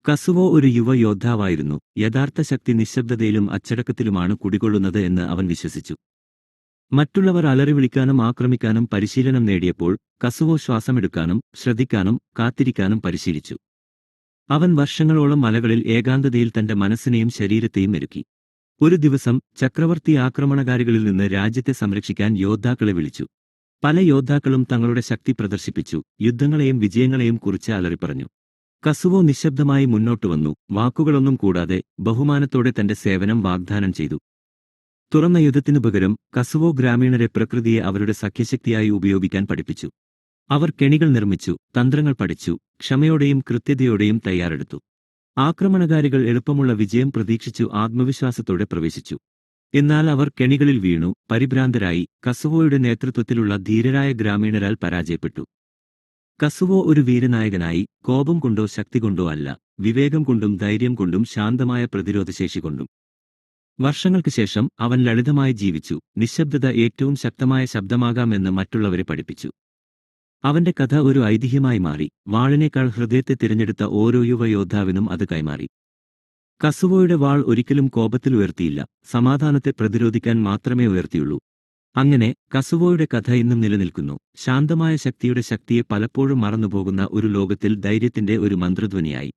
കസുവോ ഒരു യുവ യോദ്ധാവായിരുന്നു. യഥാർത്ഥ ശക്തി നിശ്ശബ്ദതയിലും അച്ചടക്കത്തിലുമാണ് കുടികൊള്ളുന്നത് എന്ന് അവൻ വിശ്വസിച്ചു. മറ്റുള്ളവർ അലറി വിളിക്കാനും ആക്രമിക്കാനും പരിശീലനം നേടിയപ്പോൾ കസുവോ ശ്വാസമെടുക്കാനും ശ്രദ്ധിക്കാനും കാത്തിരിക്കാനും പരിശീലിച്ചു. അവൻ വർഷങ്ങളോളം മലകളിൽ ഏകാന്തതയിൽ തന്റെ മനസ്സിനെയും ശരീരത്തെയും മെരുക്കി. ഒരു ദിവസം ചക്രവർത്തി ആക്രമണകാരികളിൽ നിന്ന് രാജ്യത്തെ സംരക്ഷിക്കാൻ യോദ്ധാക്കളെ വിളിച്ചു. പല യോദ്ധാക്കളും തങ്ങളുടെ ശക്തി പ്രദർശിപ്പിച്ചു, യുദ്ധങ്ങളെയും വിജയങ്ങളെയും കുറിച്ച് അലറിപ്പറഞ്ഞു. കസുവോ നിശബ്ദമായി മുന്നോട്ടു വന്നു, വാക്കുകളൊന്നും കൂടാതെ ബഹുമാനത്തോടെ തന്റെ സേവനം വാഗ്ദാനം ചെയ്തു. തുറന്ന യുദ്ധത്തിനു പകരം കസുവോ ഗ്രാമീണരെ പ്രകൃതിയെ അവരുടെ സഖ്യശക്തിയായി ഉപയോഗിക്കാൻ പഠിപ്പിച്ചു. അവർ കെണികൾ നിർമ്മിച്ചു, തന്ത്രങ്ങൾ പഠിച്ചു, ക്ഷമയോടെയും കൃത്യതയോടെയും തയ്യാറെടുത്തു. ആക്രമണകാരികൾ എളുപ്പമുള്ള വിജയം പ്രതീക്ഷിച്ചു ആത്മവിശ്വാസത്തോടെ പ്രവേശിച്ചു. എന്നാൽ അവർ കെണികളിൽ വീണു, പരിഭ്രാന്തരായി, കസുവോയുടെ നേതൃത്വത്തിലുള്ള ധീരരായ ഗ്രാമീണരാൽ പരാജയപ്പെട്ടു. കസുവോ ഒരു വീരനായകനായി, കോപം കൊണ്ടോ ശക്തി കൊണ്ടോ അല്ല, വിവേകം കൊണ്ടും ധൈര്യം കൊണ്ടും ശാന്തമായ പ്രതിരോധശേഷി കൊണ്ടും. വർഷങ്ങൾക്ക് ശേഷം അവൻ ലളിതമായി ജീവിച്ചു, നിശ്ശബ്ദത ഏറ്റവും ശക്തമായ ശബ്ദമാകാമെന്ന് മറ്റുള്ളവരെ പഠിപ്പിച്ചു. അവന്റെ കഥ ഒരു ഐതിഹ്യമായി മാറി. വാളിനേക്കാൾ ഹൃദയത്തെ തിരഞ്ഞെടുത്ത ഓരോ യുവ യോദ്ധാവിനും അത് കൈമാറി. കസുവോയുടെ വാൾ ഒരിക്കലും കോപത്തിൽ ഉയർത്തിയില്ല, സമാധാനത്തെ പ്രതിരോധിക്കാൻ മാത്രമേ ഉയർത്തിയുള്ളൂ. അങ്ങനെ കസുവോയുടെ കഥ ഇന്നും നിലനിൽക്കുന്നു, ശാന്തമായ ശക്തിയുടെ ശക്തിയെ പലപ്പോഴും മറന്നുപോകുന്ന ഒരു ലോകത്തിൽ ധൈര്യത്തിന്റെ ഒരു മന്ത്രധ്വനിയായി.